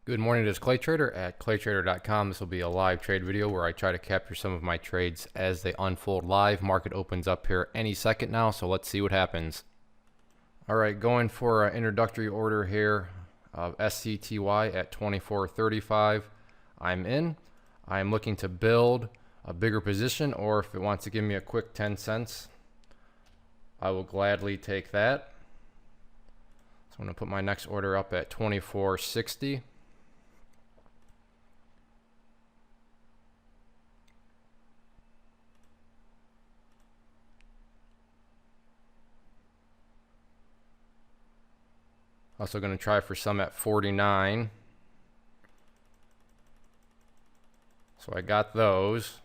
Good morning, this is Clay Trader at claytrader.com. This will be a live trade video where I try to capture some of my trades as they unfold live. Market opens up here any second now, so let's see what happens. All right, going for an introductory order here of SCTY at 24.35. I'm in. I'm looking to build a bigger position, or if it wants to give me a quick 10 cents, I will gladly take that. So I'm going to put my next order up at 24.60. Also going to try for some at 49. So I got those.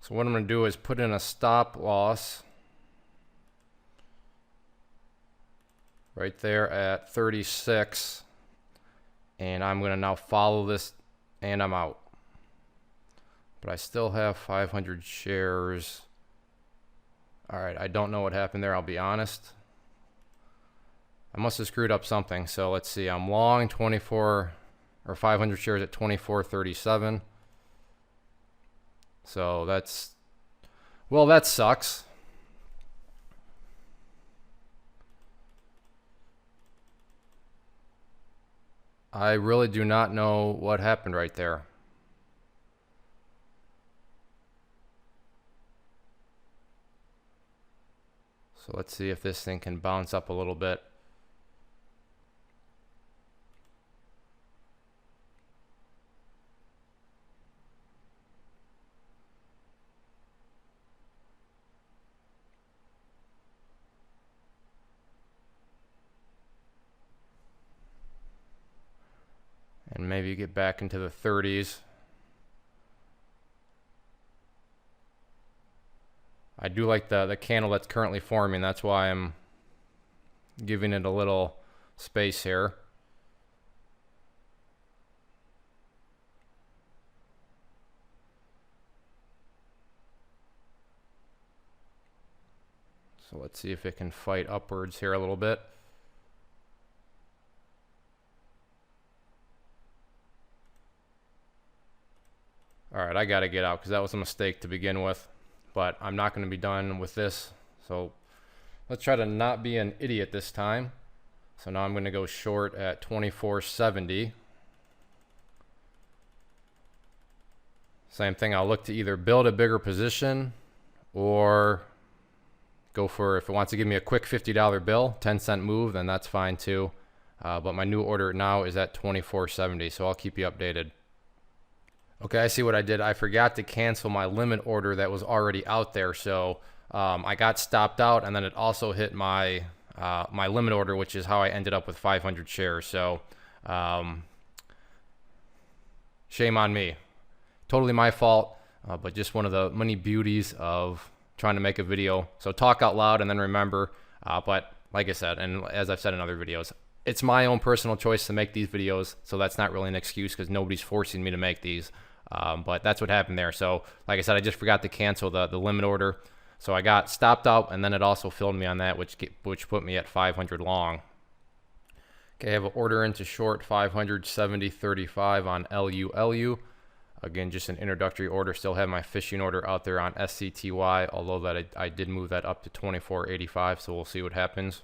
So what I'm going to do is put in a stop loss right there at 36, and I'm going to now follow this, and I'm out. But I still have 500 shares. All right, I don't know what happened there, I'll be honest. I must have screwed up something. So let's see, I'm long 24 or 500 shares at 24.37. So that's, well, that sucks. I really do not know what happened right there. So let's see if this thing can bounce up a little bit. And maybe get back into the 30s. I do like the candle that's currently forming. That's why I'm giving it a little space here. So let's see if it can fight upwards here a little bit. All right, I got to get out because that was a mistake to begin with, but I'm not going to be done with this. So let's try to not be an idiot this time. So now I'm going to go short at 24.70. Same thing, I'll look to either build a bigger position or go for, if it wants to give me a quick $50 bill, 10-cent move, then that's fine too. But my new order now is at 24.70, so I'll keep you updated. Okay, I see what I did. I forgot to cancel my limit order that was already out there. So I got stopped out, and then it also hit my my limit order, which is how I ended up with 500 shares. So shame on me. Totally my fault, but just one of the many beauties of trying to make a video. So talk out loud and then remember. But like I said, and as I've said in other videos, it's my own personal choice to make these videos. So that's not really an excuse because nobody's forcing me to make these. But that's what happened there. So like I said, I just forgot to cancel the limit order. So I got stopped out, and then it also filled me on that, which put me at 500 long. Okay, I have an order into short 570.35 on LULU. Again, just an introductory order. Still have my fishing order out there on SCTY, although that I did move that up to 24.85, so we'll see what happens.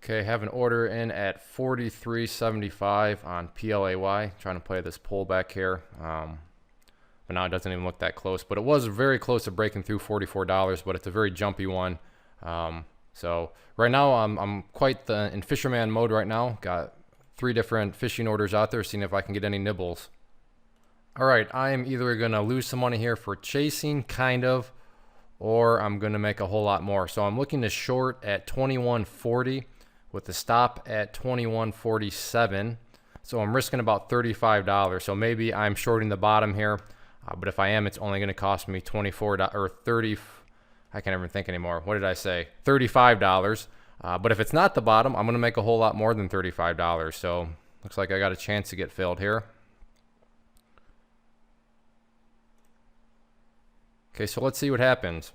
Okay, have an order in at 43.75 on PLAY. Trying to play this pullback here. But now it doesn't even look that close. But it was very close to breaking through $44, but it's a very jumpy one. So right now I'm quite in fisherman mode right now. Got 3 different fishing orders out there, seeing if I can get any nibbles. All right, I am either going to lose some money here for chasing, kind of, or I'm going to make a whole lot more. So I'm looking to short at 21.40. with the stop at 21.47. So I'm risking about $35. So maybe I'm shorting the bottom here. But if I am, it's only going to cost me $24 or 30. I can't even think anymore. What did I say? $35. But if it's not the bottom, I'm going to make a whole lot more than $35. So Looks like I got a chance to get filled here. Okay, so let's see what happens.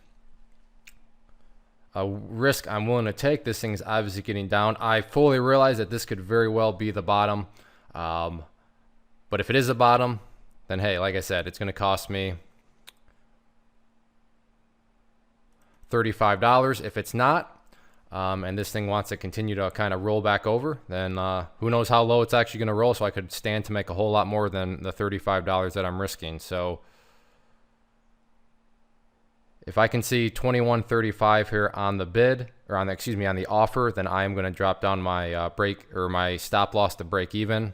A risk I'm willing to take. This thing is obviously getting down. I fully realize that this could very well be the bottom. But if it is the bottom, then hey, like I said, it's going to cost me $35. If it's not, and this thing wants to continue to kind of roll back over, then who knows how low it's actually going to roll. So I could stand to make a whole lot more than the $35 that I'm risking. So if I can see 21.35 here on the bid, or on the, excuse me, on the offer, then I am going to drop down my break or my stop loss to break even.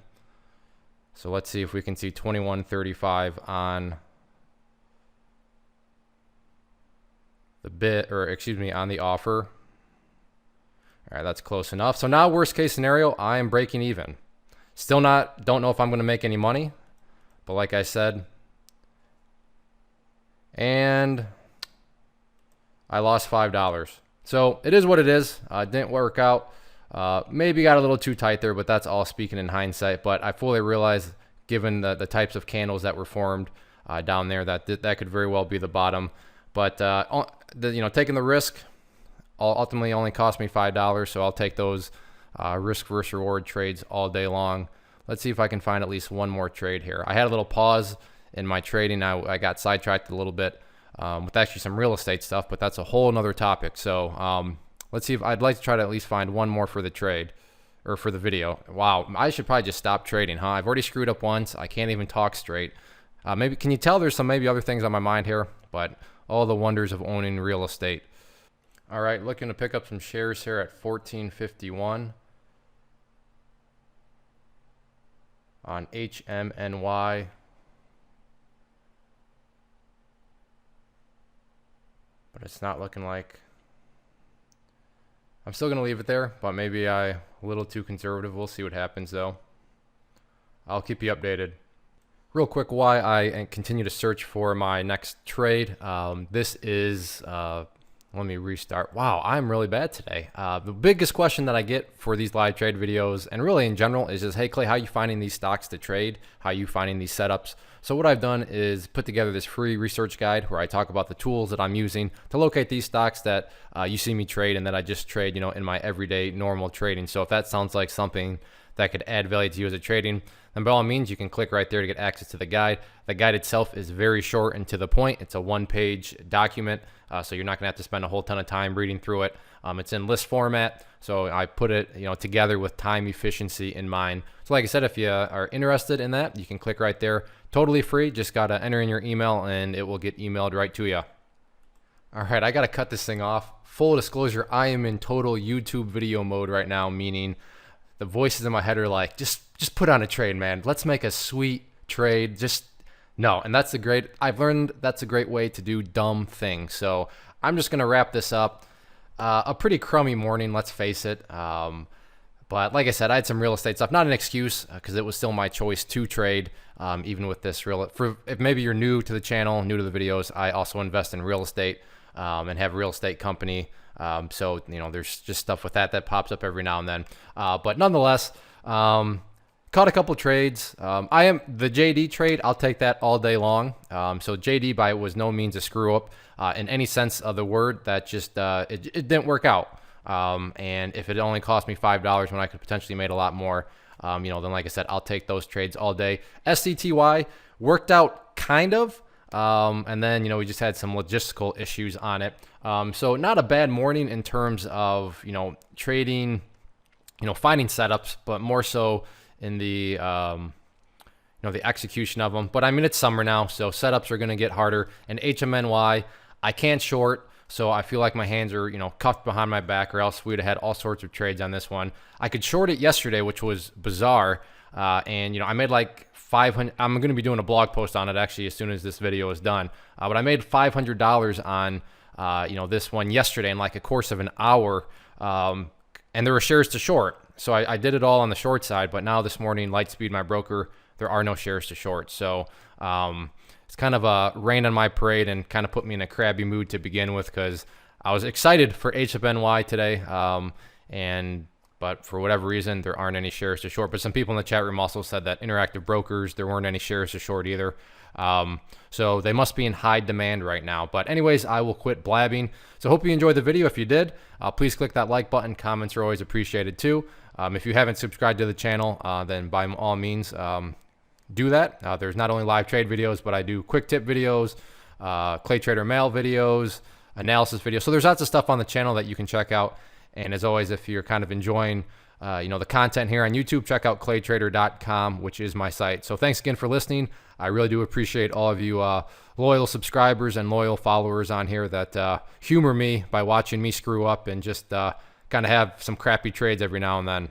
So let's see if we can see 21.35 on the bid, or excuse me, on the offer. All right, that's close enough. So now worst case scenario, I am breaking even. Still don't know if I'm going to make any money, but like I said, and I lost $5. So it is what it is. Didn't work out. Maybe got a little too tight there, but that's all speaking in hindsight. But I fully realize, given the types of candles that were formed down there, that could very well be the bottom. But taking the risk ultimately only cost me $5, so I'll take those risk versus reward trades all day long. Let's see if I can find at least one more trade here. I had a little pause in my trading. I got sidetracked a little bit with actually some real estate stuff, but that's a whole nother topic. So let's see if I'd like to try to at least find one more for the trade, or for the video. Wow, I should probably just stop trading, huh? I've already screwed up once. I can't even talk straight. Maybe, can you tell there's some maybe other things on my mind here, but all the wonders of owning real estate. All right, looking to pick up some shares here at 14.51 on HMNY. But it's not looking like. I'm still going to leave it there, but maybe I'm a little too conservative. We'll see what happens, though. I'll keep you updated. Real quick, why I continue to search for my next trade. This is, let me restart. Wow, I'm really bad today. The biggest question that I get for these live trade videos, and really in general, is just, hey, Clay, how are you finding these stocks to trade? How are you finding these setups? So what I've done is put together this free research guide where I talk about the tools that I'm using to locate these stocks that you see me trade and that I just trade, in my everyday normal trading. So if that sounds like something that could add value to you as a trading, then by all means, you can click right there to get access to the guide. The guide itself is very short and to the point. It's a one-page document, so you're not going to have to spend a whole ton of time reading through it. It's in list format, so I put it together with time efficiency in mind. So like I said, if you are interested in that, you can click right there. Totally free. Just got to enter in your email, and it will get emailed right to you. All right, I got to cut this thing off. Full disclosure, I am in total YouTube video mode right now, meaning the voices in my head are like, just put on a trade, man. Let's make a sweet trade. Just no. And I've learned that's a great way to do dumb things. So I'm just going to wrap this up. A pretty crummy morning, let's face it. But like I said, I had some real estate stuff. Not an excuse, because it was still my choice to trade, even with this if maybe you're new to the channel, new to the videos, I also invest in real estate and have a real estate company. So, there's just stuff with that pops up every now and then. But nonetheless, caught a couple trades. I am the JD trade. I'll take that all day long. So JD was no means a screw up in any sense of the word. That just it didn't work out. And if it only cost me $5 when I could potentially made a lot more, then like I said, I'll take those trades all day. SCTY worked out kind of. And then, we just had some logistical issues on it. So not a bad morning in terms of, trading, finding setups, but more so in the, the execution of them. But I mean, it's summer now, so setups are going to get harder. And HMNY, I can't short. So I feel like my hands are, cuffed behind my back, or else we'd have had all sorts of trades on this one. I could short it yesterday, which was bizarre. And, I made like 500. I'm going to be doing a blog post on it actually as soon as this video is done. But I made $500 on, this one yesterday in like a course of an hour. And there were shares to short. So I did it all on the short side. But now this morning, Lightspeed, my broker, there are no shares to short. So it's kind of a rain on my parade and kind of put me in a crabby mood to begin with, because I was excited for HFNY today. but for whatever reason, there aren't any shares to short. But some people in the chat room also said that Interactive Brokers, there weren't any shares to short either. So they must be in high demand right now. But anyways, I will quit blabbing. So hope you enjoyed the video. If you did, please click that like button. Comments are always appreciated too. If you haven't subscribed to the channel, then by all means, do that. There's not only live trade videos, but I do quick tip videos, Clay Trader Mail videos, analysis videos. So there's lots of stuff on the channel that you can check out. And as always, if you're kind of enjoying the content here on YouTube, check out claytrader.com, which is my site. So thanks again for listening. I really do appreciate all of you loyal subscribers and loyal followers on here that humor me by watching me screw up and just kind of have some crappy trades every now and then.